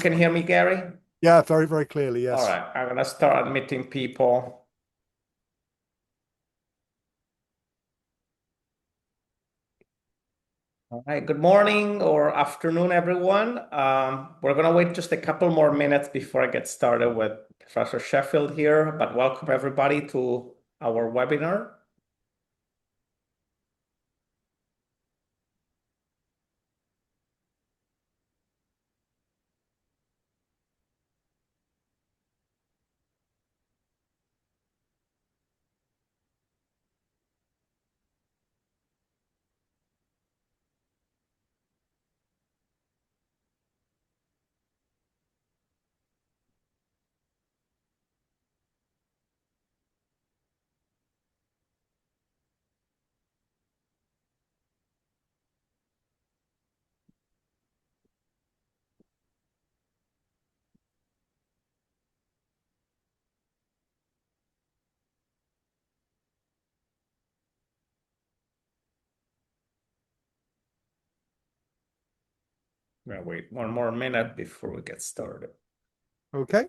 Can hear me, Gary? Yeah, very, very clearly, All yes. right, I'm gonna start admitting people. All right, good morning or afternoon, everyone. We're gonna wait just a couple more minutes before I get started with Professor Sheffield here, but welcome everybody to our webinar. I'm gonna wait one more minute before we get started. Okay.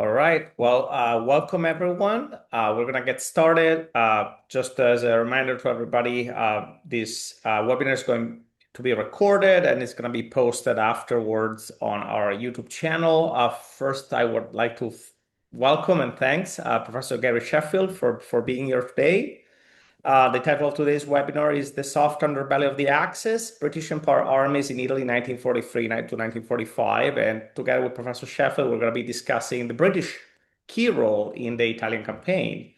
All right. Well, welcome everyone. We're going to get started. Just as a reminder to everybody, this webinar is going to be recorded and it's going to be posted afterwards on our YouTube channel. First, I would like to welcome and thanks Professor Gary Sheffield for being here today. The title of today's webinar is The Soft Underbelly of the Axis, British Empire Armies in Italy 1943 to 1945. And together with Professor Sheffield, we're going to be discussing the British key role in the Italian campaign.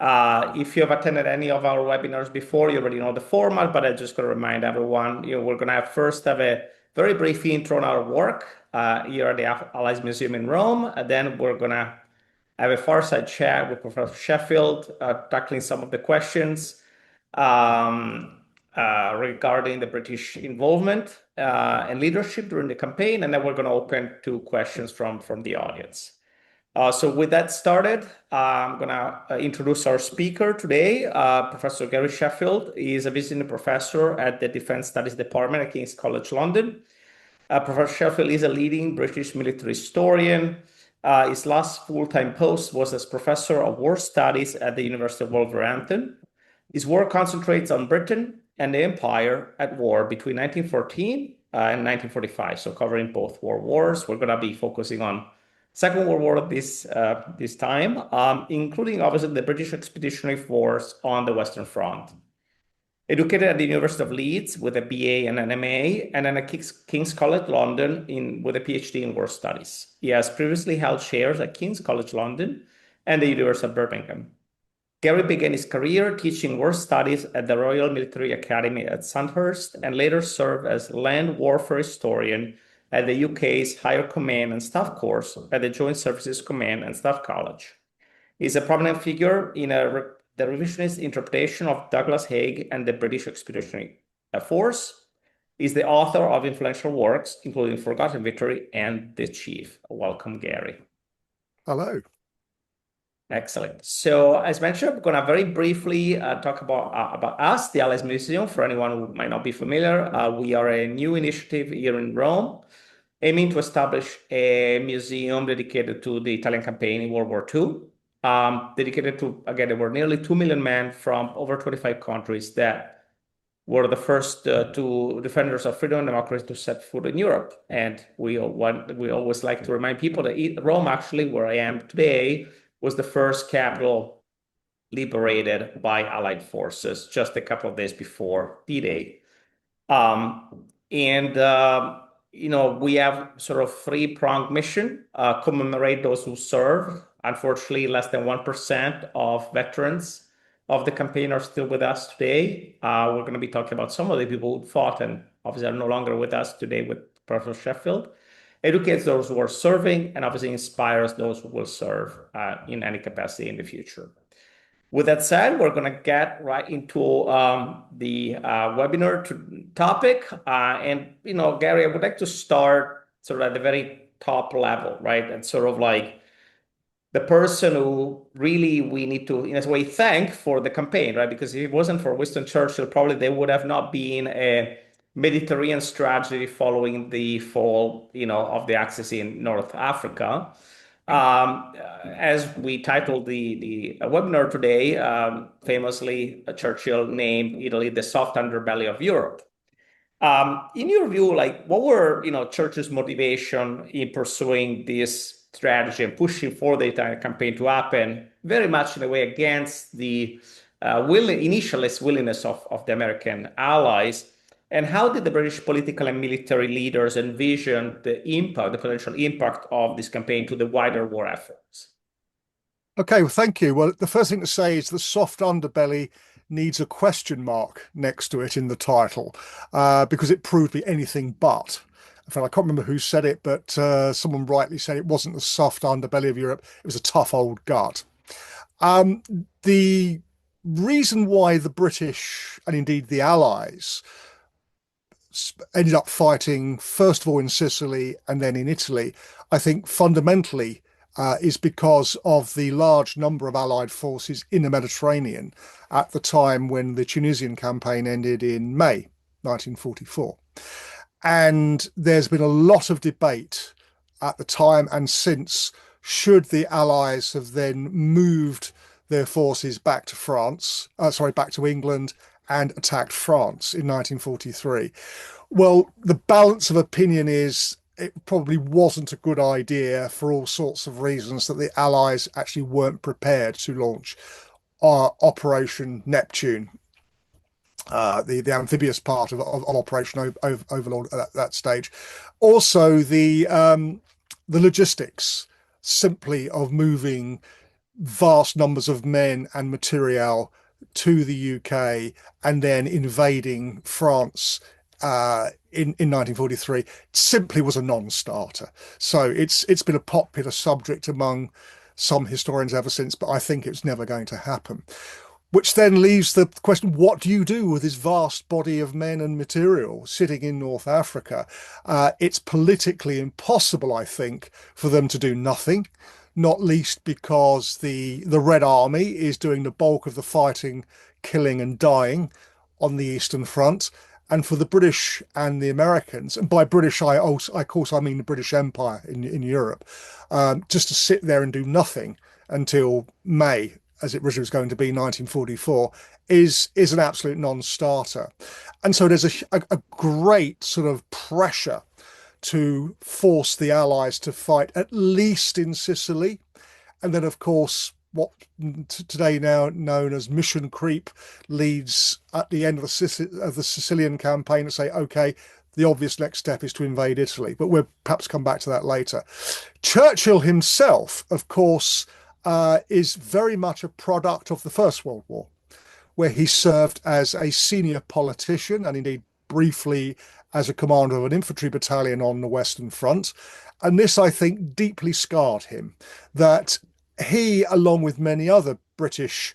If you have attended any of our webinars before, you already know the format, but I'm just going to remind everyone, we're going to first have a very brief intro on our work here at the Allies Museum in Rome. And then we're going to have a fireside chat with Professor Sheffield, tackling some of the questions um, regarding the British involvement and leadership during the campaign, and then we're going to open to questions from the audience. So with that started, I'm going to introduce our speaker today. Professor Gary Sheffield is a visiting professor at the Defense Studies Department at King's College London. Professor Sheffield is a leading British military historian. His last full-time post was as Professor of War Studies at the University of Wolverhampton. His work concentrates on Britain and the Empire at war between 1914 and 1945, so covering both world wars. We're going to be focusing on Second World War this time, including obviously the British Expeditionary Force on the Western Front. Educated at the University of Leeds with a BA and an MA, and then at King's College London with a PhD in War Studies. He has previously held chairs at King's College London and the University of Birmingham. Gary began his career teaching war studies at the Royal Military Academy at Sandhurst and later served as land warfare historian at the UK's Higher Command and Staff Course at the Joint Services Command and Staff College. He's a prominent figure in the revisionist interpretation of Douglas Haig and the British Expeditionary Force. He's the author of influential works, including Forgotten Victory and The Chief. Welcome, Gary. Hello. Excellent. So, as mentioned, I'm going to very briefly talk about us, the Allies Museum. For anyone who might not be familiar, we are a new initiative here in Rome, aiming to establish a museum dedicated to the Italian campaign in World War II. Dedicated to, again, there were nearly 2 million men from over 25 countries that were the first two defenders of freedom and democracy to set foot in Europe. And we always like to remind people that Rome, actually, where I am today, was the first capital liberated by Allied forces just a couple of days before D-Day. We have sort of three-pronged mission, commemorate those who serve, Unfortunately, less than 1% of veterans of the campaign are still with us today. We're going to be talking about some of the people who fought and obviously are no longer with us today with Professor Sheffield. Educates those who are serving and obviously inspires those who will serve in any capacity in the future. With that said, we're going to get right into the webinar topic. Gary, I would like to start sort of at the very top level, right? And sort of like the person who really we need to, in a way, thank for the campaign, right? Because if it wasn't for Winston Churchill, probably there would have not been a Mediterranean strategy following the fall, of the Axis in North Africa. As we titled the webinar today, famously, Churchill named Italy the soft underbelly of Europe. In your view, like what were Churchill's motivation in pursuing this strategy and pushing for the Italian campaign to happen, very much in a way against the initialist willingness of the American allies? And how did the British political and military leaders envision the potential impact of this campaign to the wider war efforts? Okay, well, thank you. Well, the first thing to say is the soft underbelly needs a question mark next to it in the title because it proved to be anything but. In fact, I can't remember who said it, but someone rightly said it wasn't the soft underbelly of Europe. It was a tough old gut. The reason why the British and indeed the Allies ended up fighting, first of all in Sicily and then in Italy, I think fundamentally is because of the large number of Allied forces in the Mediterranean at the time when the Tunisian campaign ended in May 1944. And there's been a lot of debate at the time and since, should the Allies have then moved their forces back to back to England and attacked France in 1943. Well, the balance of opinion is it probably wasn't a good idea for all sorts of reasons, that the Allies actually weren't prepared to launch Operation Neptune, the amphibious part of Operation Overlord at that stage. Also, the logistics simply of moving vast numbers of men and material to the UK and then invading France in 1943 simply was a non-starter. So it's been a popular subject among some historians ever since, but I think it's never going to happen. Which then leaves the question, what do you do with this vast body of men and material sitting in North Africa? It's politically impossible, I think, for them to do nothing, not least because the Red Army is doing the bulk of the fighting, killing and dying on the Eastern Front. And for the British and the Americans, and by British, of course, I mean the British Empire in Europe, just to sit there and do nothing until May, as it originally was going to be 1944, is an absolute non-starter. And so there's a great sort of pressure to force the Allies to fight at least in Sicily. And then, of course, what today now known as mission creep leads at the end of the Sicilian campaign to say, okay, the obvious next step is to invade Italy, but we'll perhaps come back to that later. Churchill himself, of course, is very much a product of the First World War, where he served as a senior politician and indeed briefly as a commander of an infantry battalion on the Western Front. And this, I think, deeply scarred him, that he, along with many other British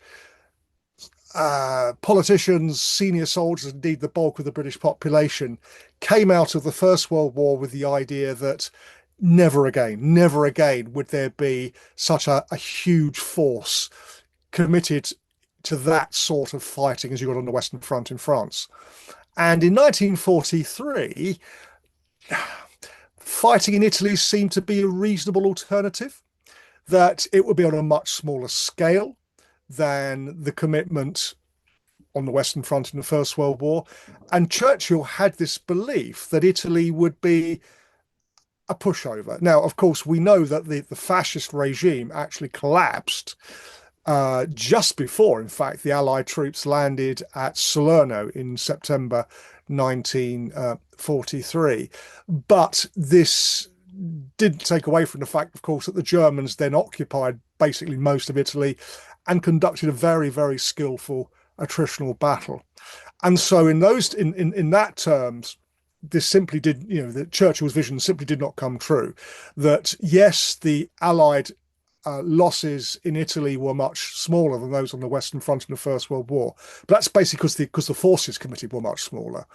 politicians, senior soldiers, indeed the bulk of the British population, came out of the First World War with the idea that never again would there be such a huge force committed to that sort of fighting as you got on the Western Front in France. And in 1943, fighting in Italy seemed to be a reasonable alternative, that it would be on a much smaller scale than the commitment on the Western Front in the First World War. And Churchill had this belief that Italy would be a pushover. Now, of course, we know that the fascist regime actually collapsed just before, in fact, the Allied troops landed at Salerno in September 1943. But this didn't take away from the fact, of course, that the Germans then occupied basically most of Italy, and conducted a very, very skillful attritional battle. And so in that terms, this simply did, that Churchill's vision simply did not come true. That yes, the Allied losses in Italy were much smaller than those on the Western Front in the First World War. But that's basically because the forces committed were much smaller.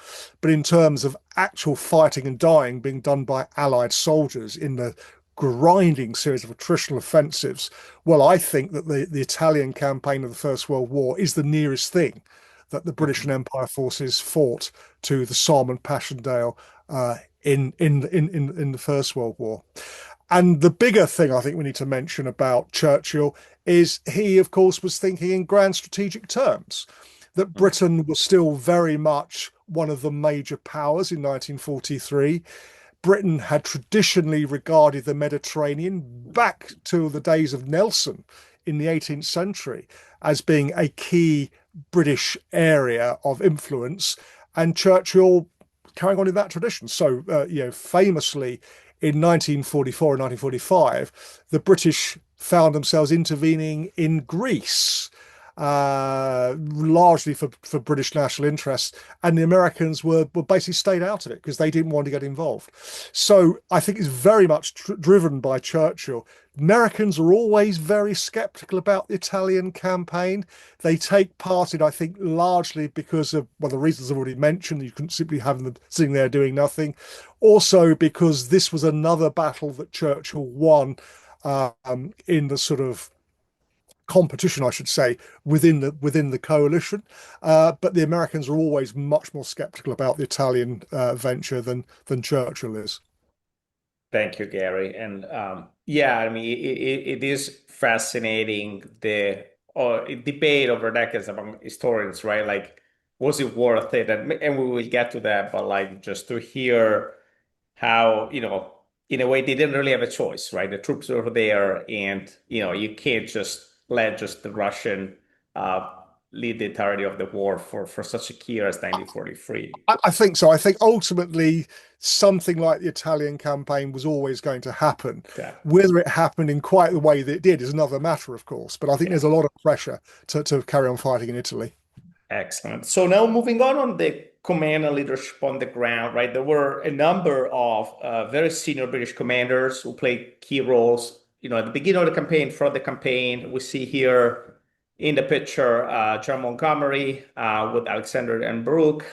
But in terms of actual fighting and dying being done by Allied soldiers in the grinding series of attritional offensives, well, I think that the Italian campaign of the First World War is the nearest thing that the British and Empire forces fought to the Somme and Passchendaele in the First World War. And the bigger thing I think we need to mention about Churchill is he, of course, was thinking in grand strategic terms, that Britain was still very much one of the major powers in 1943. Britain had traditionally regarded the Mediterranean back to the days of Nelson in the 18th century as being a key British area of influence, and Churchill carrying on in that tradition. So, famously in 1944 and 1945, the British found themselves intervening in Greece, largely for British national interests, and the Americans were basically stayed out of it because they didn't want to get involved. So I think it's very much driven by Churchill. Americans are always very skeptical about the Italian campaign. They take part in, I think, largely because of, well, the reasons I've already mentioned. You couldn't simply have them sitting there doing nothing. Also because this was another battle that Churchill won in the sort of competition, I should say, within the coalition. But the Americans are always much more skeptical about the Italian venture than Churchill is. Thank you, Gary. And yeah, I mean, it is fascinating the debate over decades among historians, right? Like, was it worth it? And we will get to that, but like just to hear how, in a way, they didn't really have a choice, right? The troops were there, and you can't just let just the Russian lead the entirety of the war for such a key year as 1943. I think so. I think ultimately something like the Italian campaign was always going to happen. Yeah. Whether it happened in quite the way that it did is another matter, of course. But I think there's a lot of pressure to carry on fighting in Italy. Excellent. So now moving on the command and leadership on the ground, right? There were a number of very senior British commanders who played key roles. At the beginning of the campaign, throughout the campaign, we see here in the picture John Montgomery with Alexander and Brooke.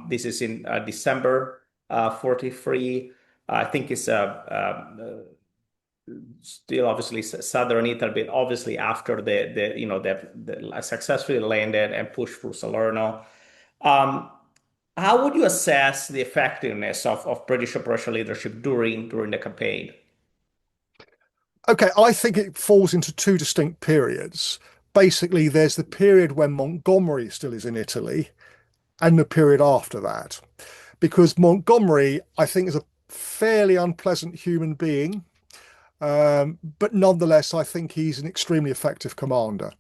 This is in December 43. I think it's still obviously southern Italy, but obviously after the successfully landed and pushed through Salerno. How would you assess the effectiveness of British operational leadership during the campaign? Okay, I think it falls into two distinct periods. Basically, there's the period when Montgomery still is in Italy and the period after that. Because Montgomery, I think, is a fairly unpleasant human being. But nonetheless, I think he's an extremely effective commander.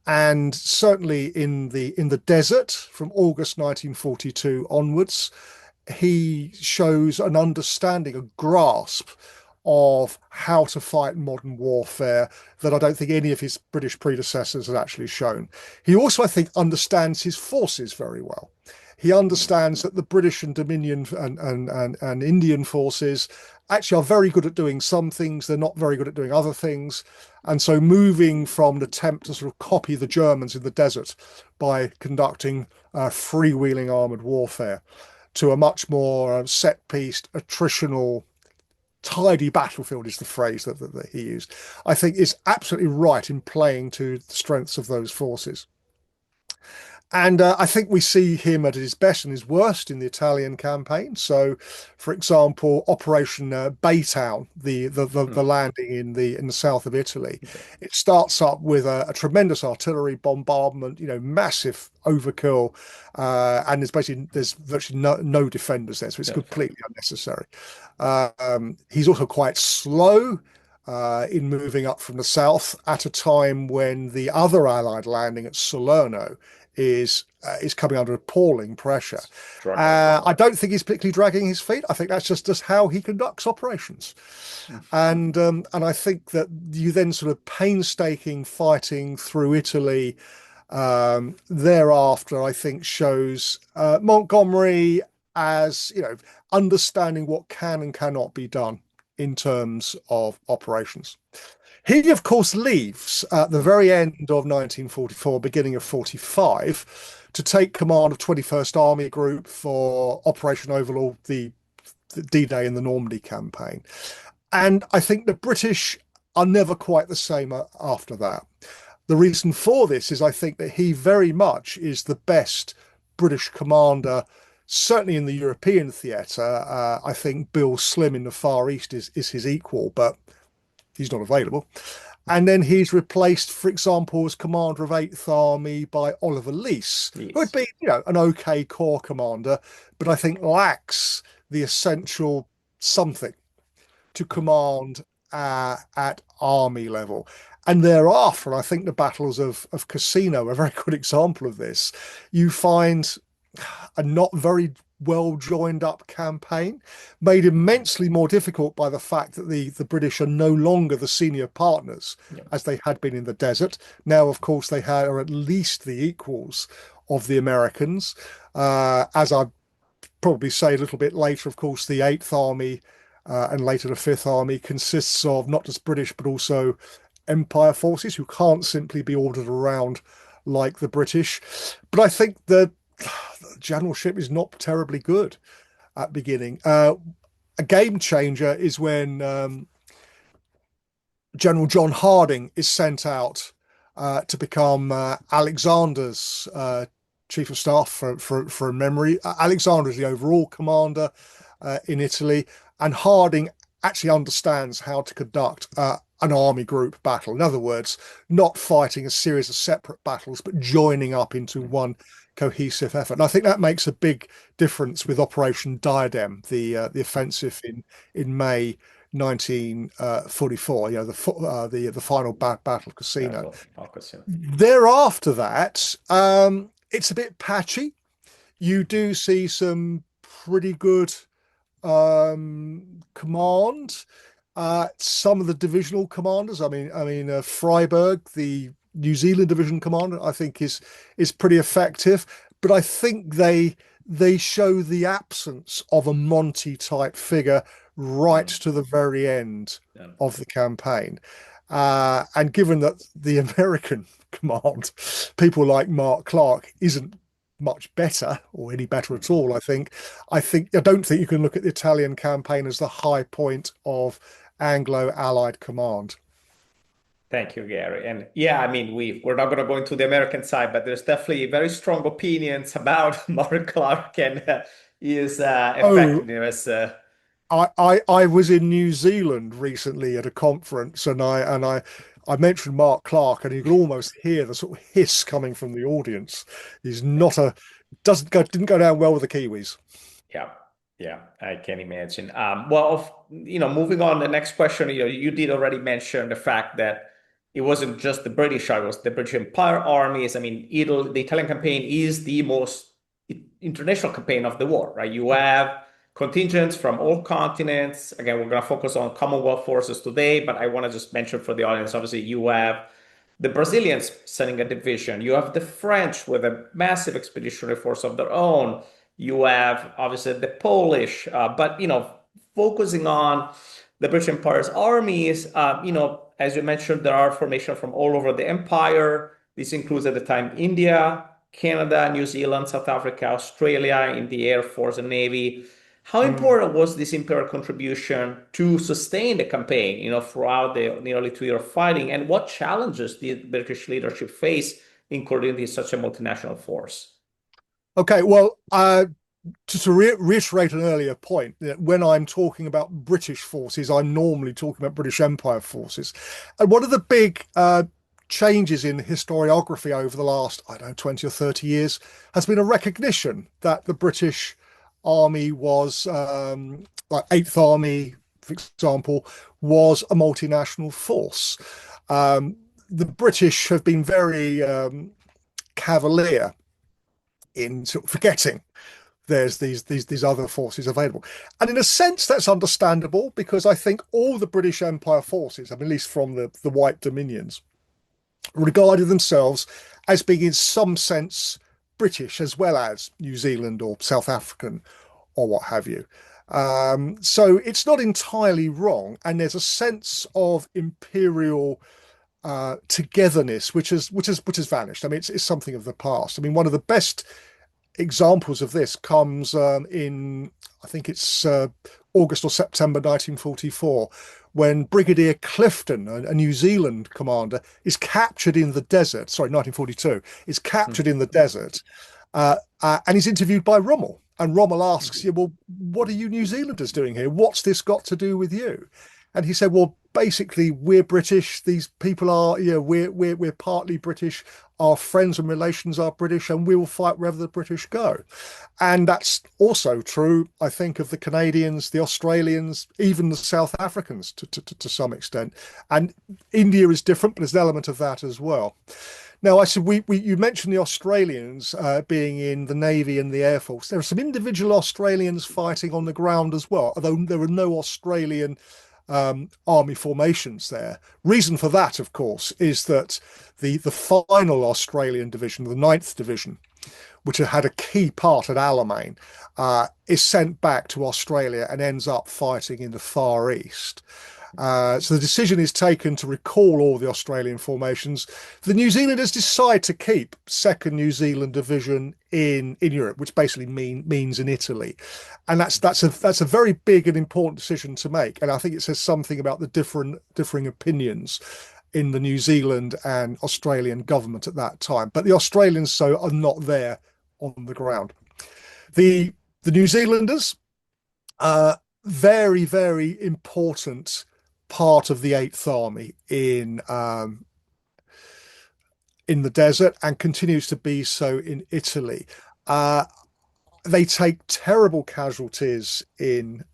And certainly in the desert from August 1942 onwards, he shows an understanding, a grasp of how to fight modern warfare that I don't think any of his British predecessors had actually shown. He also, I think, understands his forces very well. He understands that the British and Dominion and Indian forces actually are very good at doing some things. They're not very good at doing other things. And so moving from an attempt to sort of copy the Germans in the desert by conducting freewheeling armored warfare to a much more set-pieced, attritional, tidy battlefield is the phrase that he used, I think is absolutely right in playing to the strengths of those forces. And I think we see him at his best and his worst in the Italian campaign. So, for example, Operation Baytown, the landing in the south of Italy, it starts up with a tremendous artillery bombardment, massive overkill, and there's virtually no defenders there, so it's completely unnecessary. He's also quite slow in moving up from the south at a time when the other Allied landing at Salerno is coming under appalling pressure. Struggling. I don't think he's particularly dragging his feet. I think that's just how he conducts operations. And I think that you then sort of painstaking fighting through Italy thereafter, I think shows Montgomery as, understanding what can and cannot be done in terms of operations. He, of course, leaves at the very end of 1944, beginning of 45, to take command of 21st Army Group for Operation Overlord, the D-Day and the Normandy campaign. And I think the British are never quite the same after that. The reason for this is I think that he very much is the best British commander, certainly in the European theatre. I think Bill Slim in the Far East is his equal, but he's not available. And then he's replaced, for example, as commander of 8th Army by Oliver Leese, who would be, an okay corps commander, but I think lacks the essential something to command at army level. And thereafter, I think the battles of Cassino are a very good example of this. You find a not very well joined up campaign, made immensely more difficult by the fact that the British are no longer the senior partners as they had been in the desert. Now, of course, they are at least the equals of the Americans. As I probably say a little bit later, of course, the 8th Army and later the 5th Army consists of not just British, but also Empire forces who can't simply be ordered around like the British. But I think the generalship is not terribly good at beginning. A game changer is when General John Harding is sent out to become Alexander's chief of staff for memory. Alexander is the overall commander in Italy, and Harding actually understands how to conduct an army group battle. In other words, not fighting a series of separate battles, but joining up into one cohesive effort. And I think that makes a big difference with Operation Diadem, the offensive in May 1944. The final battle of Cassino. Thereafter that, it's a bit patchy. You do see some pretty good command. Some of the divisional commanders, Freiberg, the New Zealand division commander, I think is pretty effective. But I think they show the absence of a Monty type figure right to the very end of the campaign. And given that the American command, people like Mark Clark, isn't much better or any better at all, I don't think you can look at the Italian campaign as the high point of Anglo-Allied command. Thank you, Gary. And yeah, we're not going to go into the American side, but there's definitely very strong opinions about Mark Clark and his effectiveness. I was in New Zealand recently at a conference, and I mentioned Mark Clark, and you could almost hear the sort of hiss coming from the audience. He's not didn't go down well with the Kiwis. Yeah, I can imagine. Moving on, the next question, you did already mention the fact that it wasn't just the British, it was the British Empire Armies. The Italian campaign is the most international campaign of the war, right? You have contingents from all continents. Again, we're going to focus on Commonwealth forces today, but I want to just mention for the audience, obviously, you have the Brazilians sending a division. You have the French with a massive expeditionary force of their own. You have, obviously, the Polish, but, focusing on the British Empire's armies, as you mentioned, there are formations from all over the empire. This includes, at the time, India, Canada, New Zealand, South Africa, Australia in the Air Force and Navy. How important was this imperial contribution to sustain the campaign, throughout the nearly 2 year of fighting? And what challenges did British leadership face in coordinating such a multinational force? Okay, well, to reiterate an earlier point, when I'm talking about British forces, I'm normally talking about British Empire forces. And one of the big changes in historiography over the last, 20 or 30 years has been a recognition that the British Army was, like 8th Army, for example, was a multinational force. The British have been very cavalier in sort of forgetting there's these other forces available. And in a sense, that's understandable because I think all the British Empire forces, I mean, at least from the White Dominions, regarded themselves as being in some sense British as well as New Zealand or South African or what have you. So it's not entirely wrong, and there's a sense of imperial togetherness which has vanished. I mean, it's something of the past. I mean, one of the best examples of this comes in, I think it's August or September 1944, when Brigadier Clifton, a New Zealand commander, is captured in the desert. Sorry, 1942, is captured in the desert, and he's interviewed by Rommel. And Rommel asks, "Yeah, well, what are you New Zealanders doing here? What's this got to do with you?" And he said, "Well, basically, we're British. These people are, we're partly British. Our friends and relations are British, and we will fight wherever the British go." And that's also true, I think, of the Canadians, the Australians, even the South Africans to some extent. And India is different, but there's an element of that as well. Now, I said you mentioned the Australians being in the Navy and the Air Force. There are some individual Australians fighting on the ground as well, although there are no Australian army formations there. Reason for that, of course, is that the final Australian division, the Ninth Division, which had a key part at Alamein, is sent back to Australia and ends up fighting in the Far East. So the decision is taken to recall all the Australian formations. The New Zealanders decide to keep Second New Zealand Division in Europe, which basically means in Italy, and that's a very big and important decision to make. And I think it says something about the differing opinions in the New Zealand and Australian government at that time. But the Australians are not there on the ground. The New Zealanders, very, very important part of the Eighth Army in the desert, and continues to be so in Italy. They take terrible casualties in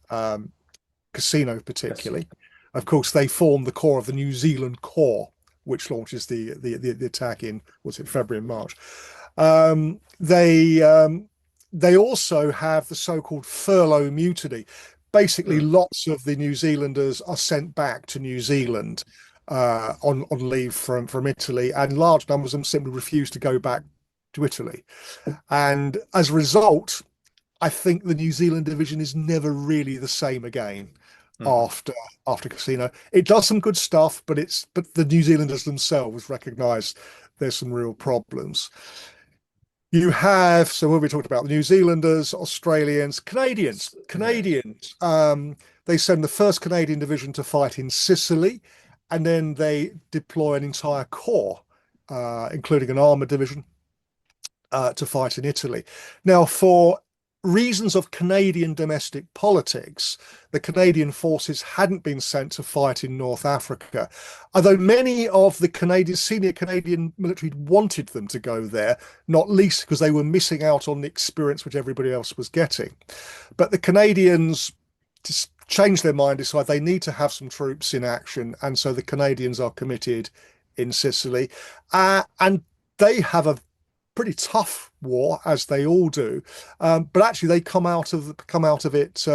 Cassino, particularly. Of course, they form the core of the New Zealand Corps, which launches the attack in, was it February and March. They also have the so-called furlough mutiny. Basically, lots of the New Zealanders are sent back to New Zealand on leave from Italy, and large numbers of them simply refuse to go back to Italy. And as a result, I think the New Zealand division is never really the same again after Cassino. It does some good stuff, but the New Zealanders themselves recognise there's some real problems. You have, so what we talked about, the New Zealanders, Australians, Canadians. They send the first Canadian division to fight in Sicily, and then they deploy an entire corps, including an armoured division, to fight in Italy. Now, for reasons of Canadian domestic politics, the Canadian forces hadn't been sent to fight in North Africa, although many of the senior Canadian military wanted them to go there, not least because they were missing out on the experience which everybody else was getting. But the Canadians just changed their mind, decide they need to have some troops in action, and so the Canadians are committed in Sicily, and they have a pretty tough war, as they all do, but actually they come out of it,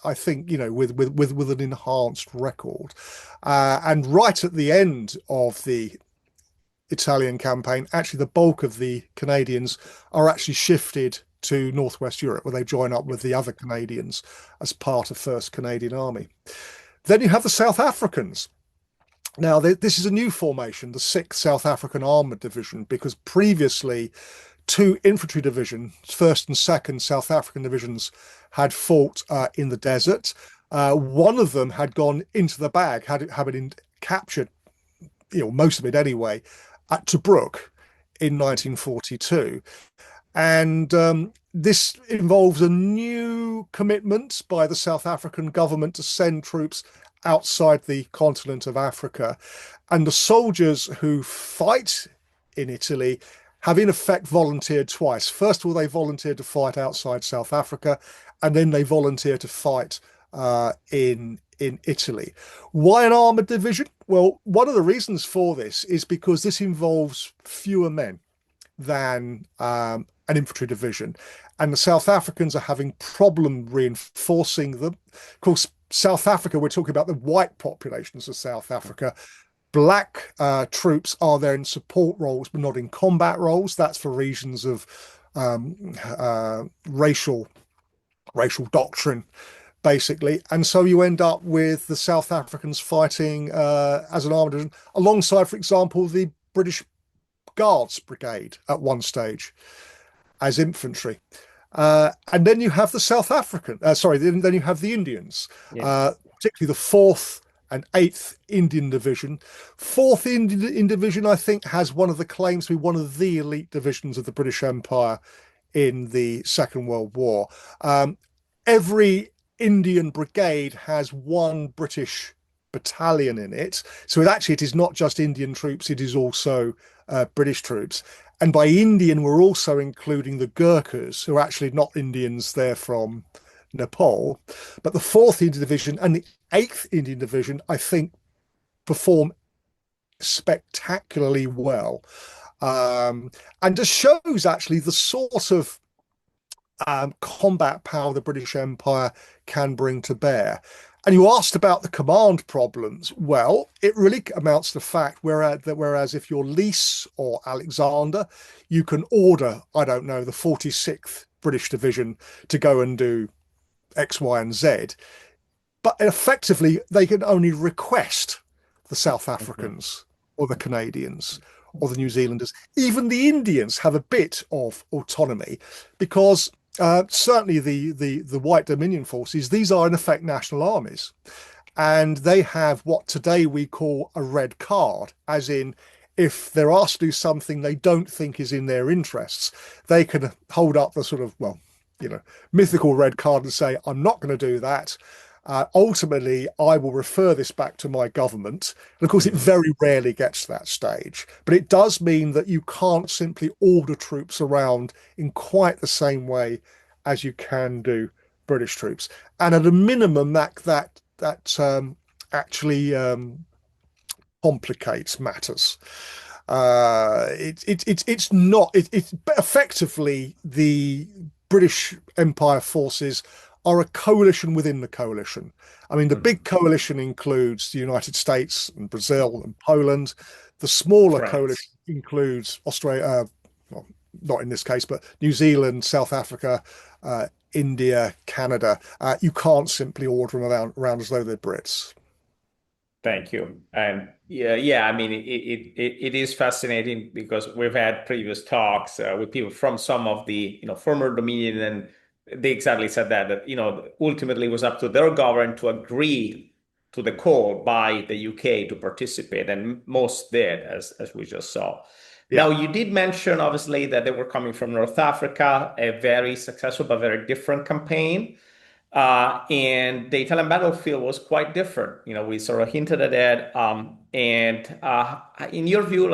I think, with an enhanced record. And right at the end of the Italian campaign, actually the bulk of the Canadians are actually shifted to Northwest Europe, where they join up with the other Canadians as part of First Canadian Army. Then you have the South Africans. Now, this is a new formation, the 6th South African Armoured Division, because previously 2 infantry divisions, 1st and 2nd South African divisions, had fought in the desert. One of them had gone into the bag, had been captured, most of it anyway, at Tobruk in 1942. And this involves a new commitment by the South African government to send troops outside the continent of Africa. And the soldiers who fight in Italy have in effect volunteered twice. First of all, they volunteered to fight outside South Africa, and then they volunteer to fight in Italy. Why an armoured division? Well, one of the reasons for this is because this involves fewer men. than an infantry division. And the South Africans are having problem reinforcing them. Of course, South Africa, we're talking about the white populations of South Africa. Black troops are there in support roles, but not in combat roles. That's for reasons of racial doctrine, basically. And so you end up with the South Africans fighting as an armored division alongside, for example, the British Guards Brigade at one stage as infantry. And then you have the South African, then you have the Indians, Yeah. particularly the 4th and 8th Indian Division. 4th Indian Division, I think, has one of the claims to be one of the elite divisions of the British Empire in the Second World War. Every Indian brigade has one British battalion in it. So it is not just Indian troops, it is also British troops. And by Indian, we're also including the Gurkhas, who are actually not Indians, they're from Nepal. But the 4th Indian Division and the 8th Indian Division, I think, perform spectacularly well. And just shows actually the sort of combat power the British Empire can bring to bear. And you asked about the command problems. Well, it really amounts to the fact whereas if you're Lees or Alexander, you can order, I don't know, the 46th British Division to go and do X, Y, and Z. But effectively, they can only request the South Africans or the Canadians or the New Zealanders. Even the Indians have a bit of autonomy because certainly the White Dominion forces, these are in effect national armies. And they have what today we call a red card, as in if they're asked to do something they don't think is in their interests, they can hold up the sort of, mythical red card and say, I'm not going to do that. Ultimately, I will refer this back to my government. And of course, it very rarely gets to that stage. But it does mean that you can't simply order troops around in quite the same way as you can do British troops. And at a minimum, that actually complicates matters. It's not. It's effectively the British Empire forces are a coalition within the coalition. I mean, the big coalition includes the United States and Brazil and Poland. The smaller coalition includes Australia, well, not in this case, but New Zealand, South Africa, India, Canada. You can't simply order them around as though they're Brits. Thank you. And yeah, I mean, it is fascinating because we've had previous talks with people from some of the, former Dominion, and they exactly said that, ultimately it was up to their government to agree to the call by the UK to participate, and most did, as we just saw. Yeah. Now, you did mention, obviously, that they were coming from North Africa, a very successful but very different campaign. And the Italian battlefield was quite different. We sort of hinted at that. And in your view,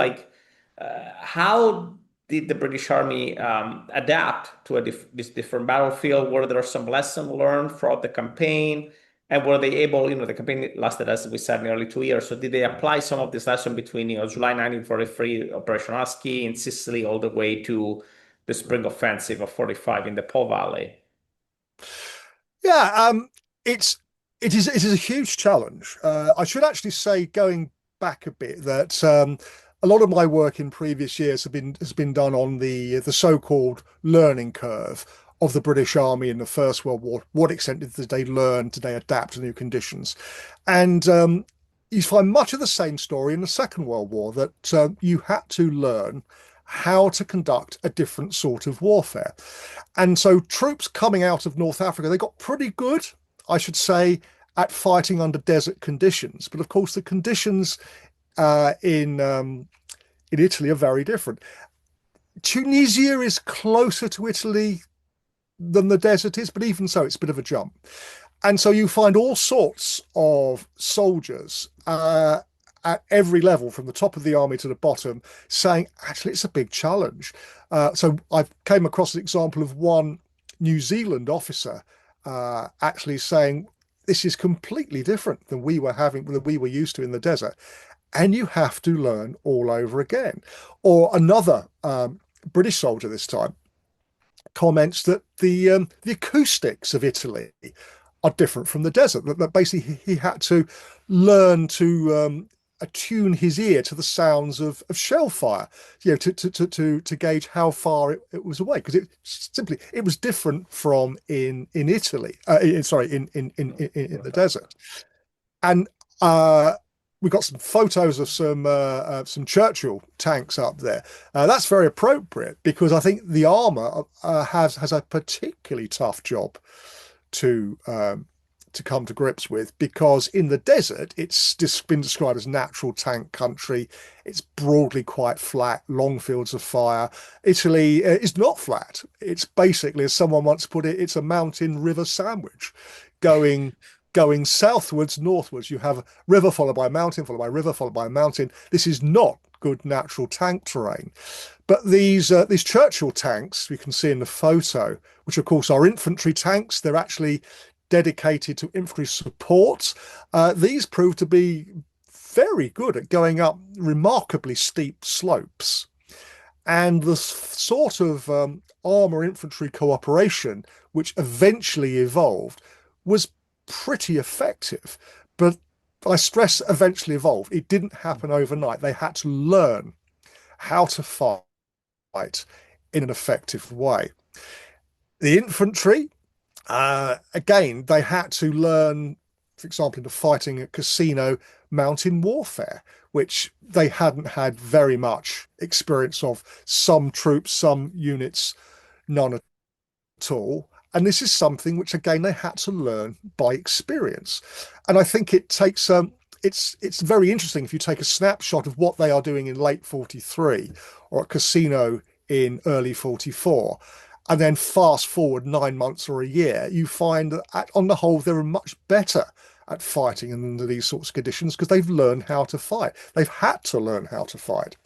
how did the British Army adapt to this different battlefield? Were there some lessons learned throughout the campaign? And were they able, the campaign lasted, as we said, nearly 2 years. So did they apply some of this lesson between, July 1943, Operation Husky in Sicily, all the way to the spring offensive of 45 in the Po Valley? Yeah, it is a huge challenge. I should actually say, going back a bit, that a lot of my work in previous years has been done on the so-called learning curve of the British Army in the First World War. What extent did they learn? Did they adapt to new conditions? And you find much of the same story in the Second World War, that you had to learn how to conduct a different sort of warfare. And so troops coming out of North Africa, they got pretty good, I should say, at fighting under desert conditions. But of course, the conditions in Italy are very different. Tunisia is closer to Italy than the desert is, but even so, it's a bit of a jump. And so you find all sorts of soldiers at every level, from the top of the army to the bottom, saying, actually, it's a big challenge. So I came across an example of one New Zealand officer actually saying, this is completely different than we were used to in the desert. And you have to learn all over again. Or another British soldier this time, comments that the acoustics of Italy are different from the desert. That basically he had to learn to attune his ear to the sounds of shell fire, to gauge how far it was away, because it was different from in Italy. Sorry, in the desert. And we got some photos of some Churchill tanks up there. That's very appropriate because I think the armor has a particularly tough job to come to grips with, because in the desert it's just been described as natural tank country. It's broadly quite flat, long fields of fire. Italy is not flat. It's basically, as someone once put it, it's a mountain river sandwich going southwards, northwards. You have a river followed by a mountain, followed by a river, followed by a mountain. This is not good natural tank terrain. But these Churchill tanks we can see in the photo, which of course are infantry tanks, they're actually dedicated to infantry support. These prove to be very good at going up remarkably steep slopes. And the sort of armor infantry cooperation which eventually evolved was pretty effective. But I stress eventually evolved. It didn't happen overnight. They had to learn how to fight in an effective way. The infantry, again, they had to learn, for example, into fighting at Cassino, mountain warfare, which they hadn't had very much experience of. Some troops, some units, none at all. And this is something which, again, they had to learn by experience. And I think it takes it's very interesting if you take a snapshot of what they are doing in late 43 or at Cassino in early 44, and then fast forward 9 months or a year, you find that on the whole, they're much better at fighting under these sorts of conditions because they've learned how to fight. They've had to learn how to fight.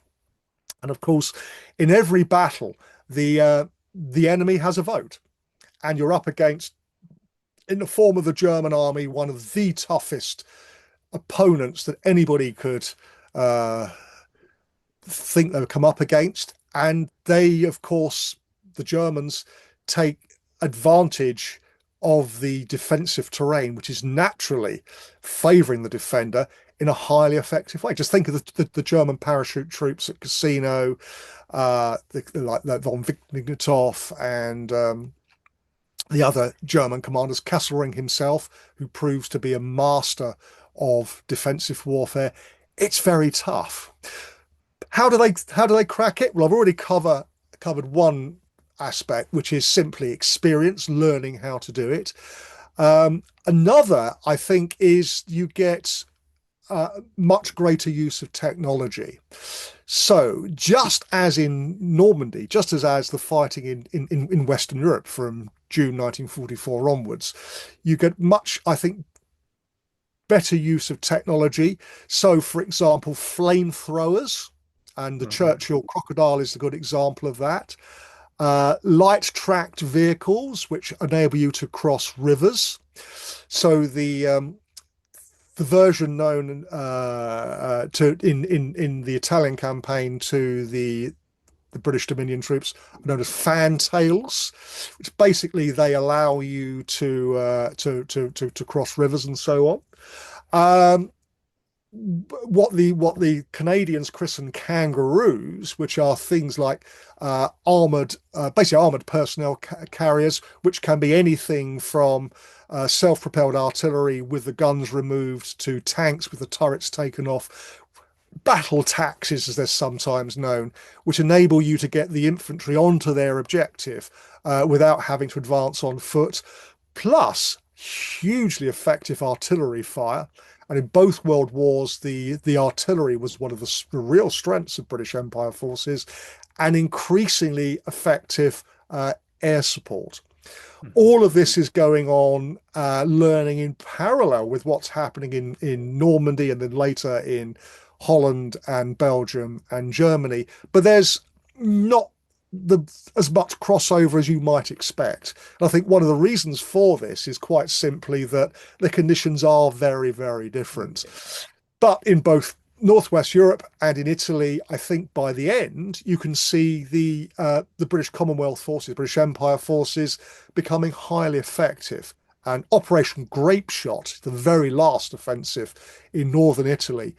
And of course, in every battle, the enemy has a vote. And you're up against, in the form of the German army, one of the toughest opponents that anybody could think they would come up against. And they, of course, the Germans take advantage of the defensive terrain, which is naturally favouring the defender in a highly effective way. Just think of the German parachute troops at Cassino, like von Wittgenhoff and the other German commanders, Kesselring himself, who proves to be a master of defensive warfare. It's very tough. How do they crack it? Well, I've already covered one aspect, which is simply experience, learning how to do it. Another, I think, is you get much greater use of technology. So just as in Normandy, just as the fighting in Western Europe from June 1944 onwards, you get much, I think, better use of technology. So, for example, flamethrowers, and the Churchill Crocodile is a good example of that. Light tracked vehicles, which enable you to cross rivers. So the version known in the Italian campaign to the British Dominion troops are known as fantails, which basically they allow you to cross rivers and so on. What the Canadians christen kangaroos, which are things like basically armored personnel carriers, which can be anything from self-propelled artillery with the guns removed to tanks with the turrets taken off, battle taxis as they're sometimes known, which enable you to get the infantry onto their objective without having to advance on foot, plus hugely effective artillery fire. And in both world wars, the artillery was one of the real strengths of British Empire forces, and increasingly effective air support. All of this is going on, learning in parallel with what's happening in Normandy and then later in Holland and Belgium and Germany. But there's not as much crossover as you might expect. And I think one of the reasons for this is quite simply that the conditions are very, very different. But in both Northwest Europe and in Italy, I think by the end you can see the British Commonwealth forces, British Empire forces, becoming highly effective. And Operation Grapeshot, the very last offensive in northern Italy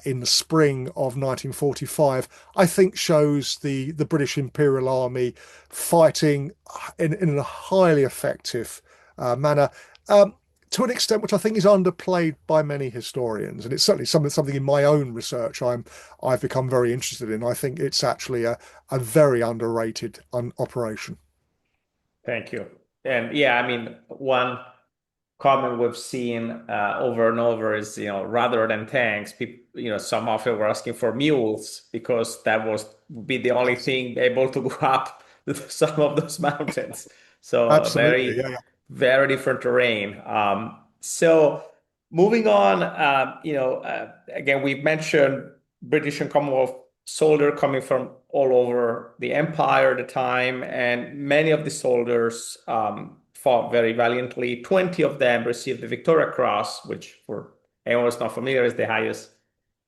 in the spring of 1945, I think shows the British Imperial Army fighting in a highly effective manner. To an extent which I think is underplayed by many historians, and it's certainly something in my own research I've become very interested in. I think it's actually a very underrated operation. Thank you. And yeah, I mean, one comment we've seen over and over is, rather than tanks, people, some of it were asking for mules because that was would be the only thing able to go up some of those mountains. So Absolutely, very, yeah, yeah. very different terrain. So moving on, again, we mentioned British and Commonwealth soldier coming from all over the empire at the time, and many of the soldiers fought very valiantly. 20 of them received the Victoria Cross, which for anyone who's not familiar is the highest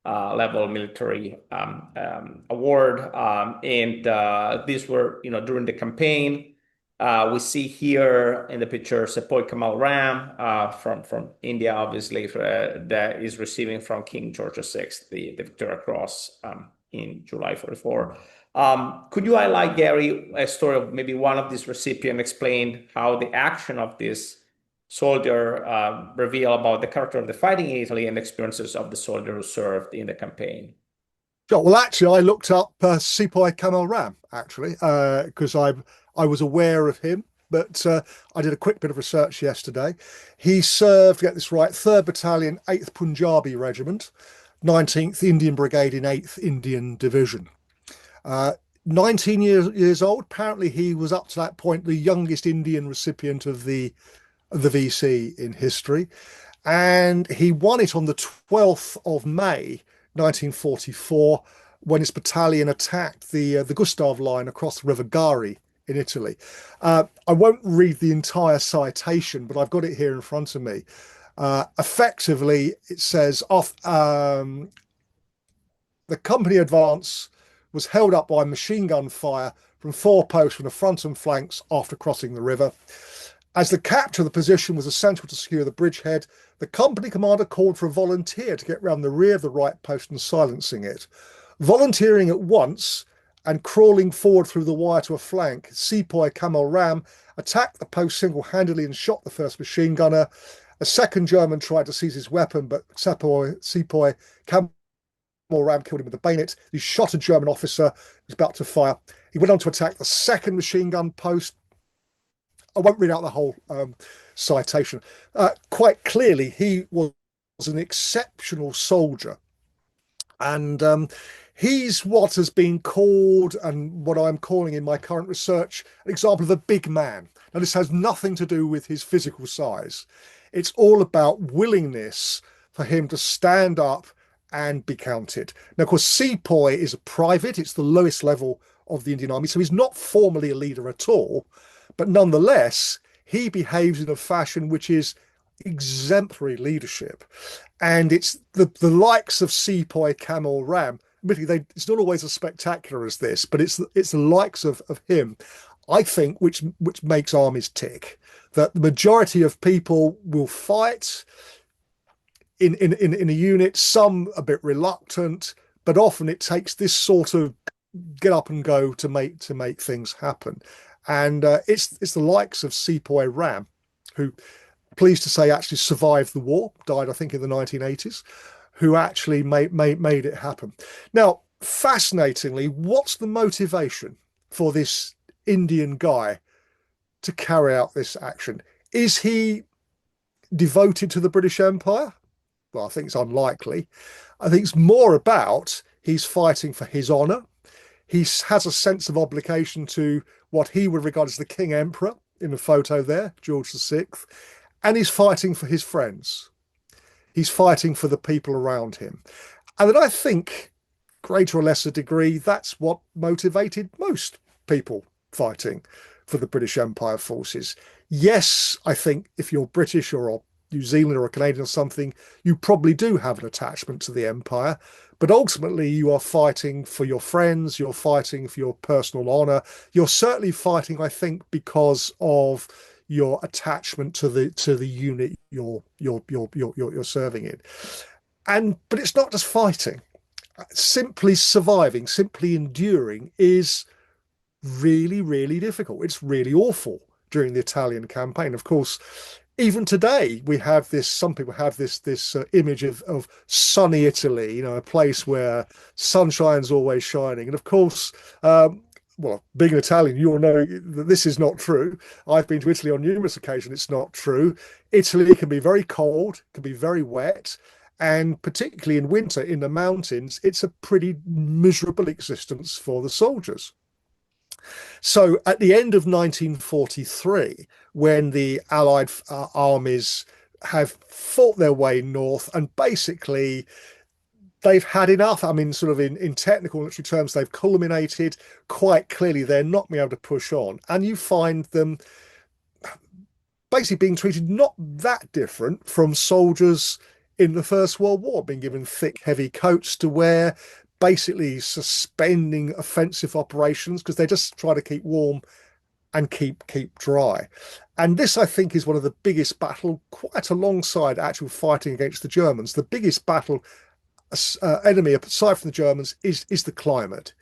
level military award. And these were, during the campaign. We see here in the picture Sepoy Kamal Ram from India, obviously, that is receiving from King George VI the Victoria Cross in July 44. Could you highlight, Gary, a story of maybe one of these recipients, explain how the action of this soldier reveal about the character of the fighting in Italy and experiences of the soldier who served in the campaign? Sure. Well, actually, I looked up Sepoy Kamal Ram actually because I was aware of him, but I did a quick bit of research yesterday. He served, get this right, 3rd Battalion, 8th Punjabi Regiment, 19th Indian Brigade in 8th Indian Division. 19 years old. Apparently, he was up to that point the youngest Indian recipient of the VC in history, and he won it on the 12th of May, 1944, when his battalion attacked the Gustav Line across the River Gari in Italy. I won't read the entire citation, but I've got it here in front of me. Effectively, it says, the company advance was held up by machine gun fire from 4 posts from the front and flanks after crossing the river. As the capture of the position was essential to secure the bridgehead, the company commander called for a volunteer to get round the rear of the right post and silencing it. Volunteering at once and crawling forward through the wire to a flank, Sepoy Kamal Ram attacked the post single-handedly and shot the first machine gunner. A second German tried to seize his weapon, but Sepoy Kamal Ram killed him with a bayonet. He shot a German officer who was about to fire. He went on to attack the second machine gun post. I won't read out the whole citation. Quite clearly, he was an exceptional soldier. And he's what has been called, and what I'm calling in my current research, an example of a big man. Now, this has nothing to do with his physical size. It's all about willingness for him to stand up and be counted. Now, of course, Sepoy is a private. It's the lowest level of the Indian Army. So he's not formally a leader at all. But nonetheless, he behaves in a fashion which is exemplary leadership. And it's the likes of Sepoy Kamal Ram. Admittedly, it's not always as spectacular as this, but it's the likes of him, I think, which makes armies tick. That the majority of people will fight in a unit, some a bit reluctant, but often it takes this sort of get up and go to make things happen. And it's the likes of Sepoy Ram, who, pleased to say, actually survived the war, died, I think, in the 1980s, who actually made it happen. Now, fascinatingly, what's the motivation for this Indian guy to carry out this action? Is he devoted to the British Empire? Well, I think it's unlikely. I think it's more about he's fighting for his honour. He has a sense of obligation to what he would regard as the King Emperor in the photo there, George VI, and he's fighting for his friends. He's fighting for the people around him. And then I think, greater or lesser degree, that's what motivated most people fighting for the British Empire forces. Yes, I think if you're British or New Zealand or a Canadian or something, you probably do have an attachment to the empire. But ultimately, you are fighting for your friends, you're fighting for your personal honor. You're certainly fighting, I think, because of your attachment to the unit you're serving in. And but it's not just fighting. Simply surviving, simply enduring is really, really difficult. It's really awful during the Italian campaign. Of course, even today we have this. Some people have this image of sunny Italy, a place where sunshine's always shining. And of course, well, being an Italian, you'll know that this is not true. I've been to Italy on numerous occasions. It's not true. Italy can be very cold, can be very wet. And particularly in winter in the mountains, it's a pretty miserable existence for the soldiers. So at the end of 1943, when the Allied armies have fought their way north and basically they've had enough. I mean, sort of in technical military terms, they've culminated quite clearly. They're not being able to push on. And you find them basically being treated not that different from soldiers in the First World War, being given thick, heavy coats to wear, basically suspending offensive operations because they just try to keep warm and keep dry. And this, I think, is one of the biggest battle, quite alongside actual fighting against the Germans. The biggest battle enemy, aside from the Germans, is the climate.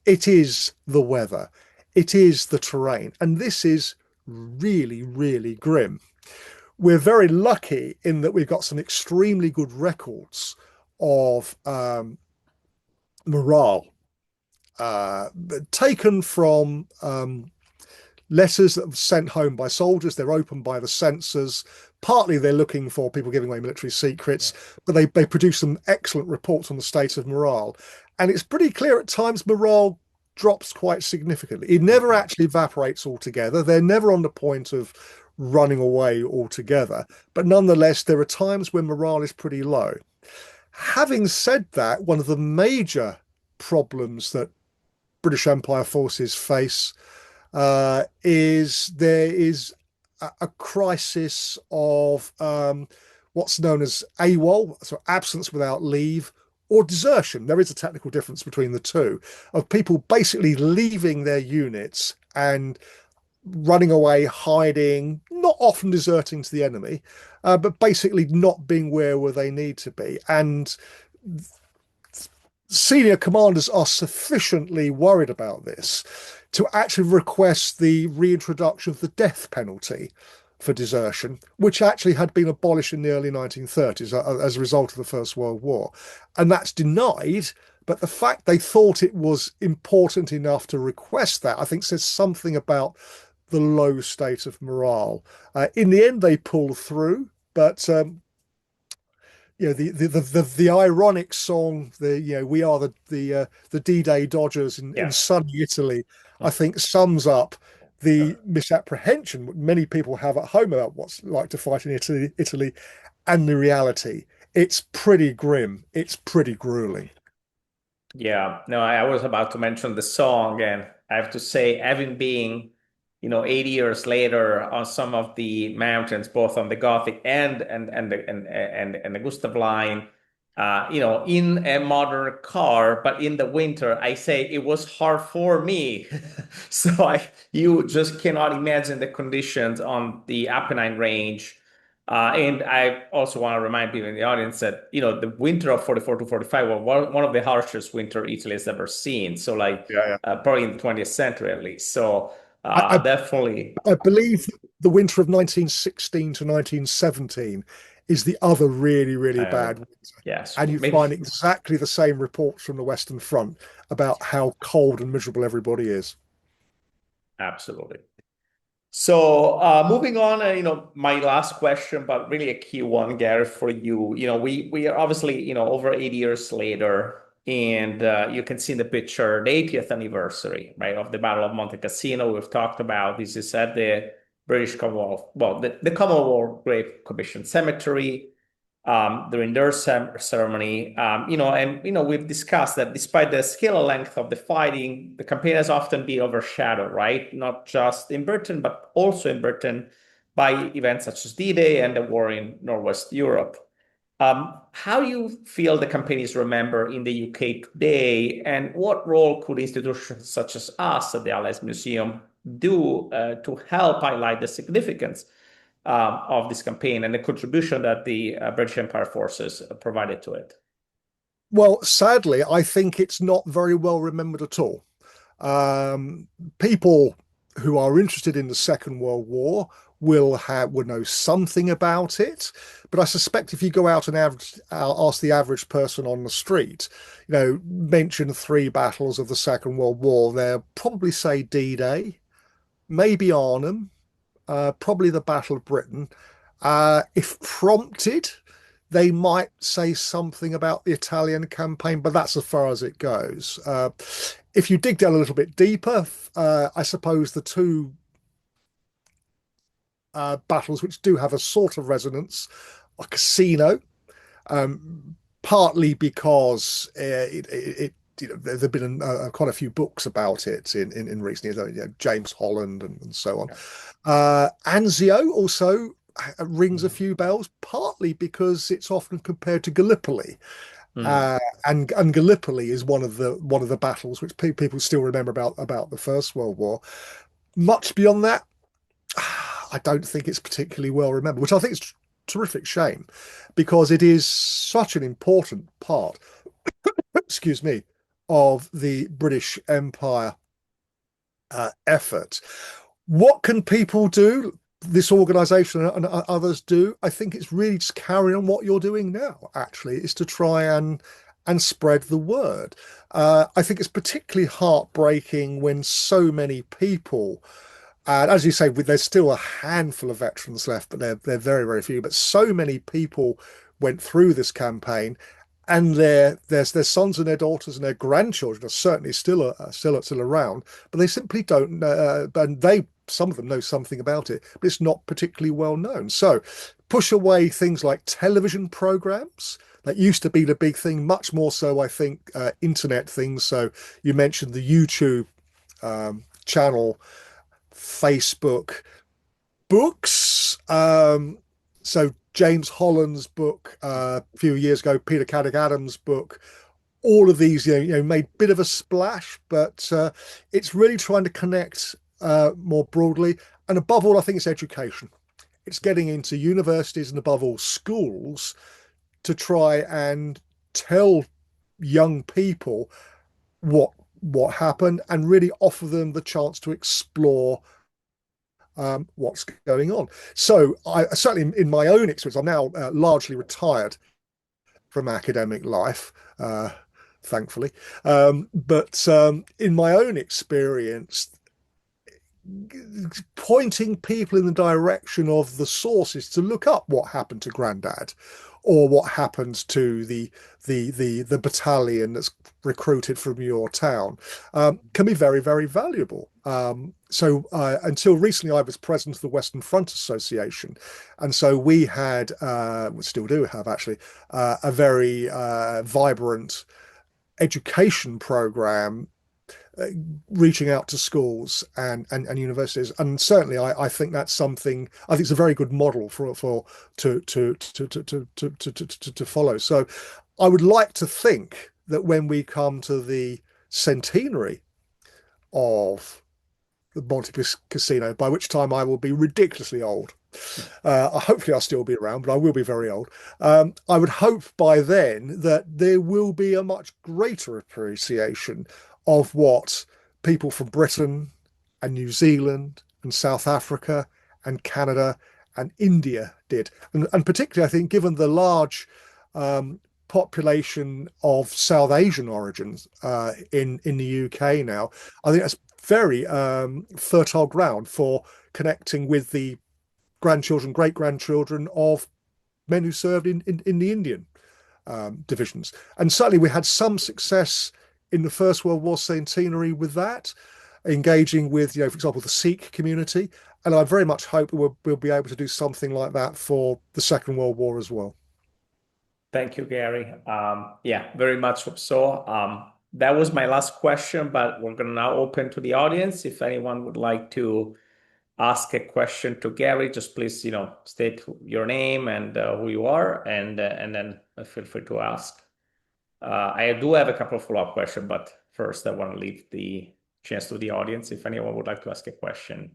It is the weather. It is the terrain. And this is really, really grim. We're very lucky in that we've got some extremely good records of morale taken from letters that were sent home by soldiers. They're opened by the censors. Partly they're looking for people giving away military secrets, but they produce some excellent reports on the state of morale. And it's pretty clear at times morale drops quite significantly. It never actually evaporates altogether. They're never on the point of running away altogether. But nonetheless, there are times when morale is pretty low. Having said that, one of the major problems that British Empire forces face is there is a crisis of what's known as AWOL, so absence without leave, or desertion. There is a technical difference between the two, of people basically leaving their units and running away, hiding, not often deserting to the enemy, but basically not being where they need to be. And senior commanders are sufficiently worried about this to actually request the reintroduction of the death penalty for desertion, which actually had been abolished in the early 1930s as a result of the First World War. And that's denied. But the fact they thought it was important enough to request that, I think, says something about the low state of morale. In the end, they pull through, but the ironic song, we are the D-Day Dodgers in sunny Italy, I think sums up the misapprehension many people have at home about what's like to fight in Italy, and the reality. It's pretty grim. It's pretty grueling. Yeah, no, I was about to mention the song, and I have to say, having been, 80 years later on some of the mountains, both on the Gothic and the Gustav line, in a modern car, but in the winter, I say it was hard for me. So you just cannot imagine the conditions on the Apennine range. And I also want to remind people in the audience that, the winter of 44 to 45 was one of the harshest winter Italy has ever seen. So probably in the 20th century at least. So definitely. I believe the winter of 1916 to 1917 is the other really, really bad winter. Yes. And you find exactly the same reports from the Western Front about how cold and miserable everybody is. Absolutely. So moving on, my last question, but really a key one, Gary, for you. We are obviously, over 80 years later, and you can see in the picture the 80th anniversary, right, of the Battle of Monte Cassino. We've talked about this is at the British Commonwealth, well, the Commonwealth Grave Commission Cemetery. During their ceremony, we've discussed that despite the scale and length of the fighting, the campaign has often been overshadowed, right? Not just in Britain, but also in Britain by events such as D-Day and the war in Northwest Europe. How do you feel the campaign is remembered in the UK today, and what role could institutions such as us at the Allies Museum do to help highlight the significance of this campaign and the contribution that the British Empire forces provided to it? Well, sadly, I think it's not very well remembered at all. Um, People who are interested in the Second World War will know something about it, but I suspect if you go out and ask the average person on the street, mention three battles of the Second World War, they'll probably say D-Day, maybe Arnhem, probably the Battle of Britain. If prompted, they might say something about the Italian campaign, but that's as far as it goes. If you dig down a little bit deeper, I suppose the two battles which do have a sort of resonance are Cassino, partly because there have been quite a few books about it in recent years, James Holland and so on. Anzio also rings a few bells, partly because it's often compared to Gallipoli. And Gallipoli is one of the battles which people still remember about the First World War. Much beyond that, I don't think it's particularly well remembered, which I think is a terrific shame, because it is such an important part, excuse me, of the British Empire effort. What can people do? This organization and others do. I think it's really just carry on what you're doing now, actually, is to try and spread the word. I think it's particularly heartbreaking when so many people, and as you say, there's still a handful of veterans left, but they're very, very few. But so many people went through this campaign, and their sons and their daughters and their grandchildren are certainly still around, but they simply don't know, and some of them know something about it, but it's not particularly well known. So push away things like television programs. That used to be the big thing, much more so, I think, internet things. So you mentioned the YouTube channel, Facebook, books. So James Holland's book a few years ago, Peter Caddick-Adams' book, all of these, made a bit of a splash, but it's really trying to connect more broadly. And above all, I think it's education. It's getting into universities and above all schools to try and tell young people what happened and really offer them the chance to explore what's going on. So I certainly, in my own experience, I'm now largely retired from academic life, thankfully. But in my own experience, pointing people in the direction of the sources to look up what happened to Grandad, or what happened to the battalion that's recruited from your town, can be very, very valuable. So until recently, I was president of the Western Front Association, and so we had, we still do have actually, a very vibrant education program reaching out to schools and universities, and certainly I think that's something. I think it's a very good model for to follow. So I would like to think that when we come to the centenary of the Monte Cassino, by which time I will be ridiculously old. Hopefully I'll still be around, but I will be very old. I would hope by then that there will be a much greater appreciation of what people from Britain and New Zealand and South Africa and Canada and India did. And particularly, I think, given the large population of South Asian origins in the UK now, I think that's very fertile ground for connecting with the grandchildren, great grandchildren of men who served in the Indian divisions. And certainly we had some success in the First World War centenary with that, engaging with, for example, the Sikh community. And I very much hope we'll be able to do something like that for the Second World War as well. Thank you, Gary. Yeah, very much so. That was my last question, but we're going to now open to the audience. If anyone would like to ask a question to Gary, just please, state your name and who you are, and then feel free to ask. I do have a couple of follow-up questions, but first I want to leave the chance to the audience if anyone would like to ask a question.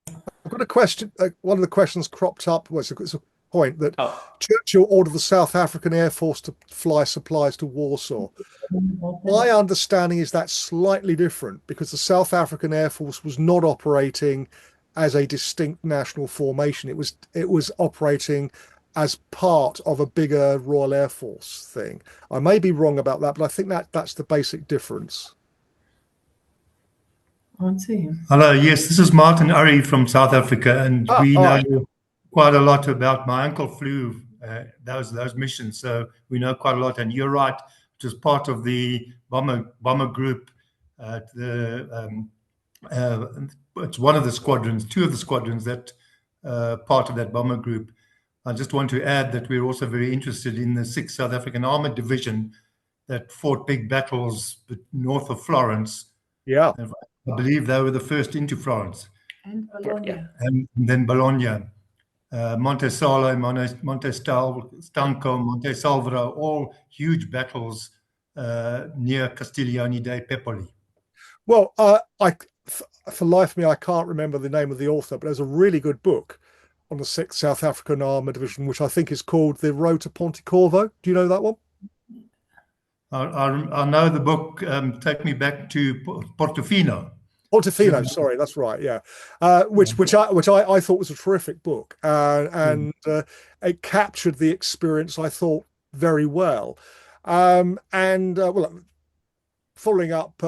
I've got a question. One of the questions cropped up was it's a point that Churchill ordered the South African Air Force to fly supplies to Warsaw. My understanding is that's slightly different because the South African Air Force was not operating as a distinct national formation. It was operating as part of a bigger Royal Air Force thing. I may be wrong about that, but I think that's the basic difference. Hello, yes, this is Martin Urry from South Africa, and we know quite a lot about. My uncle flew those missions, so we know quite a lot. And you're right, it was part of the bomber group. It's one of the squadrons, two of the squadrons that part of that bomber group. I just want to add that we're also very interested in the 6th South African Armored Division that fought big battles north of Florence. Yeah. I believe they were the first into Florence. And Bologna. And then Bologna. Monte Solo, Monte Stanco, Monte Salvaro, all huge battles near Castiglione dei Pepoli. Well, for life of me, I can't remember the name of the author, but there's a really good book on the 6th South African Armored Division, which I think is called The Road to Pontecorvo. Do you know that one? I know the book. Take me back to Portofino. Portofino, sorry, that's right. Yeah, which I thought was a terrific book, and it captured the experience I thought very well. Well, following up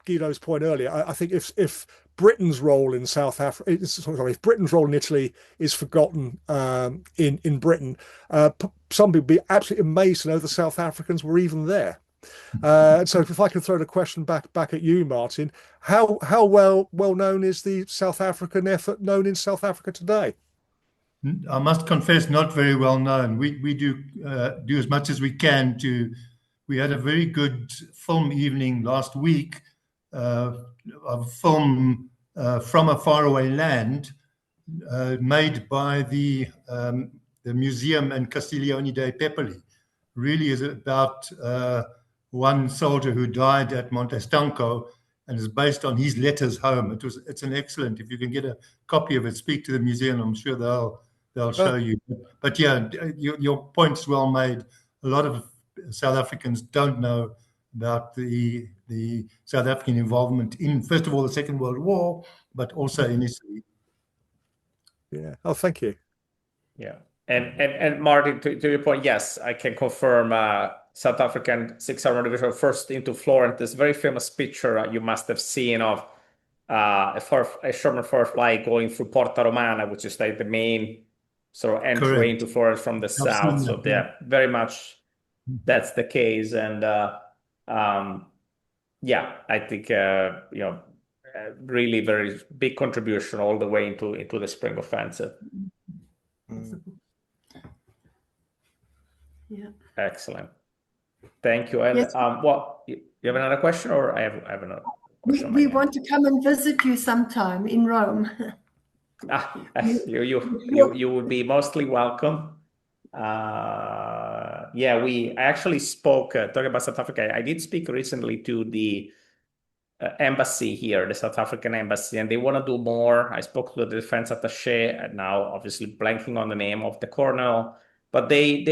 Guido's point earlier, I think if Britain's role in South Africa, if Britain's role in Italy is forgotten in Britain, some people would be absolutely amazed to know the South Africans were even there. So if I can throw the question back at you, Martin, how well known is the South African effort known in South Africa today? I must confess, not very well known. We do as much as we can to. We had a very good film evening last week. A film from a faraway land made by the museum in Castiglione dei Pepoli. Really is about one soldier who died at Monte Stanco and is based on his letters home. It's an excellent. If you can get a copy of it, speak to the museum. I'm sure they'll show you. But yeah, your point's well made. A lot of South Africans don't know about the South African involvement in, first of all, the Second World War, but also in Italy. Yeah. Oh, thank you. Yeah. And Martin, to your point, yes, I can confirm South African 6th Armored Division first into Florence. This very famous picture you must have seen of a Sherman Firefly going through Porta Romana, which is like the main sort of entry into Florence from the south. So yeah, very much that's the case. And yeah, I think really very big contribution all the way into the spring offensive. Yeah. Excellent. Thank you. And Yes. You have another question, or I have another question? We want to come and visit you sometime in Rome. You would be mostly welcome. Yeah, I actually spoke talking about South Africa. I did speak recently to the embassy here, the South African embassy, and they want to do more. I spoke to the defense attaché, and now obviously blanking on the name of the colonel, but they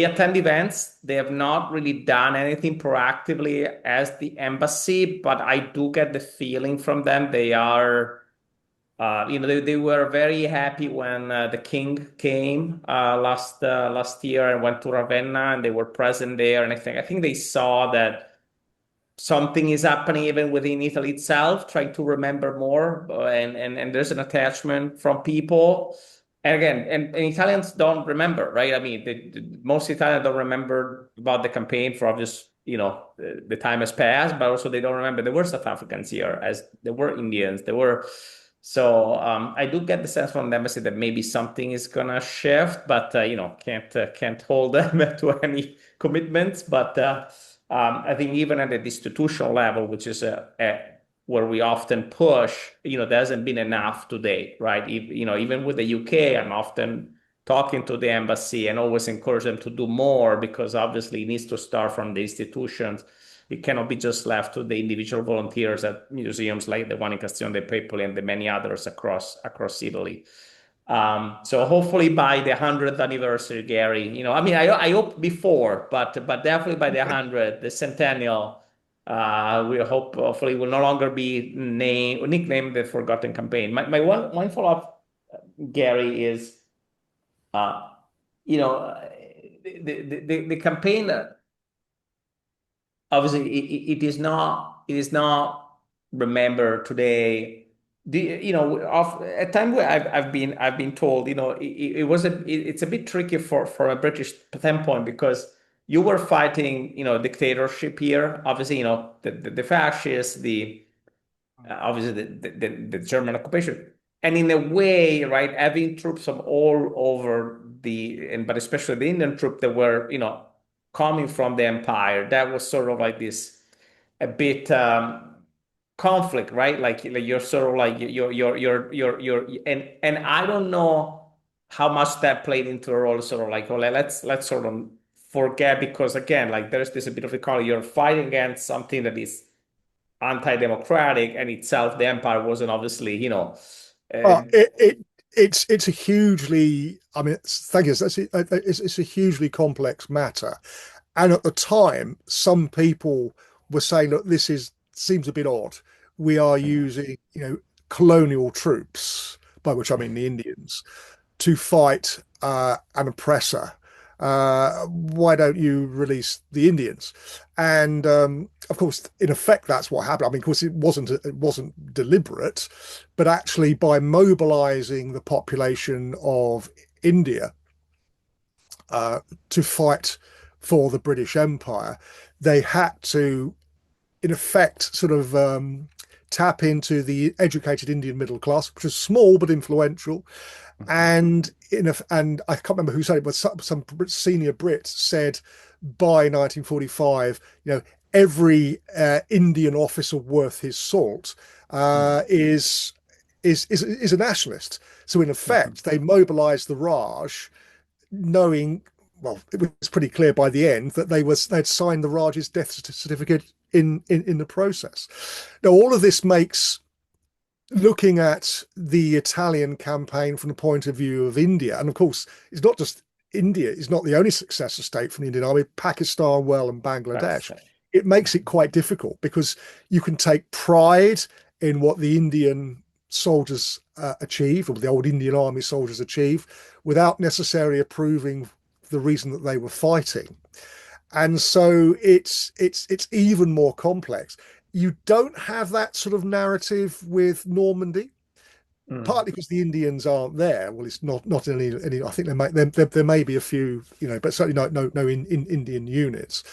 attend events. They have not really done anything proactively as the embassy, but I do get the feeling from them they are. They were very happy when the king came last year and went to Ravenna, and they were present there. And I think they saw that something is happening even within Italy itself, trying to remember more, and there's an attachment from people. And again, and Italians don't remember, right? I mean, most Italians don't remember about the campaign for obvious, the time has passed, but also they don't remember there were South Africans here, as there were Indians, there were. So I do get the sense from the embassy that maybe something is gonna shift, but can't hold them to any commitments. But I think even at the institutional level, which is where we often push, there hasn't been enough to date, right? Even with the UK, I'm often talking to the embassy and always encourage them to do more, because obviously it needs to start from the institutions. It cannot be just left to the individual volunteers at museums like the one in Castello dei Pepoli and the many others across Italy. So hopefully by the 100th anniversary, Gary, I hope before, but definitely by the 100th, the centennial, we hope hopefully will no longer be nicknamed the Forgotten Campaign. My one follow-up, Gary, is, the campaign, obviously it is not remembered today. At time where I've been told, it's a bit tricky for a British standpoint, because you were fighting, dictatorship here. Obviously, the fascists, obviously the German occupation, and in a way, right, having troops from all over but especially the Indian troop that were, coming from the empire, that was sort of like this a bit conflict, right? Like you're sort of like you're and I don't know how much that played into a role. Sort of like, well, let's sort of forget, because again, like there's this a bit of a call. You're fighting against something that is anti-democratic, and itself the empire wasn't obviously, Uh, it, it it's a hugely, I mean, thank you. It's a hugely complex matter, and at the time, some people were saying, "Look, seems a bit odd. We are using, colonial troops, by which I mean the Indians, to fight an oppressor. Why don't you release the Indians?" And of course, in effect, that's what happened. I mean, of course, it wasn't deliberate, but actually by mobilizing the population of India to fight for the British Empire, they had to, in effect, sort of tap into the educated Indian middle class, which was small but influential. And and I can't remember who said it, but some senior Brit said by 1945, every Indian officer worth his salt is a nationalist. So in effect, they mobilised the Raj, knowing, well, it was pretty clear by the end that they'd signed the Raj's death certificate in the process. Now, all of this makes looking at the Italian campaign from the point of view of India, and of course, it's not just India is not the only successor state from the Indian Army, Pakistan, well, and Bangladesh. It makes it quite difficult, because you can take pride in what the Indian soldiers achieved, or the old Indian Army soldiers achieved, without necessarily approving the reason that they were fighting. And so it's even more complex. You don't have that sort of narrative with Normandy, partly because the Indians aren't there. Well, it's not any. I think there may be a few, but certainly no in Indian units.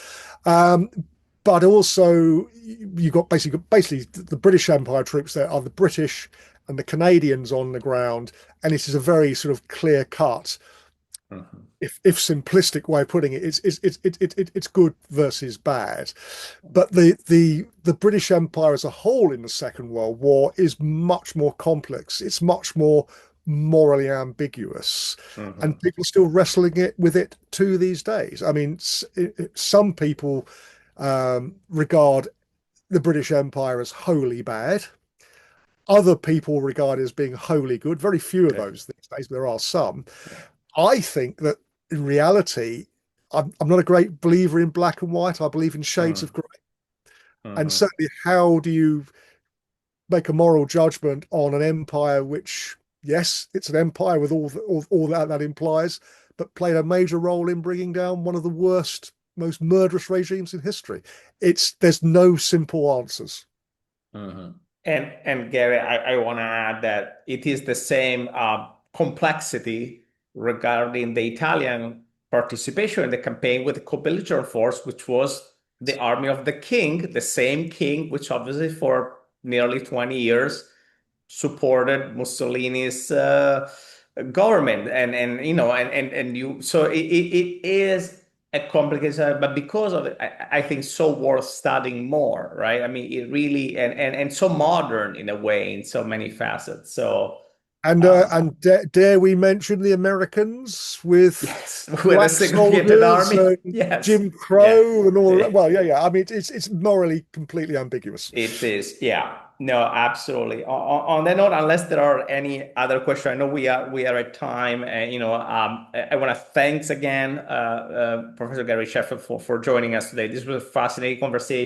But also you've got basically the British Empire troops. There are the British and the Canadians on the ground, and it is a very sort of clear cut. If simplistic way of putting it, it's good versus bad. But the British Empire as a whole in the Second World War is much more complex. It's much more morally ambiguous, and people are still wrestling with it to these days. I mean, some people regard the British Empire as wholly bad. Other people regard it as being wholly good. Very few of those these days, but there are some. I think that in reality, I'm not a great believer in black and white. I believe in shades of grey. And certainly, how do you make a moral judgment on an empire which, yes, it's an empire with all that implies, but played a major role in bringing down one of the worst, most murderous regimes in history? There's no simple answers. And Gary, I want to add that it is the same complexity regarding the Italian participation in the campaign with the co-belligerent force, which was the army of the king, the same king, which obviously for nearly 20 years supported Mussolini's government. So it is a complicated, but because of it, I think so worth studying more, right? I mean, it really and so modern in a way in so many facets. So Dare we mention the Americans with yes, with a black segregated soldiers army. and Yes, Jim yeah. Crow and all of that? Well, yeah. I mean, it's morally completely ambiguous. It is, yeah. No, absolutely. On that note, unless there are any other questions, I know we are at time, and I want to thanks again, Professor Gary Sheffield for joining us today. This was a fascinating conversation.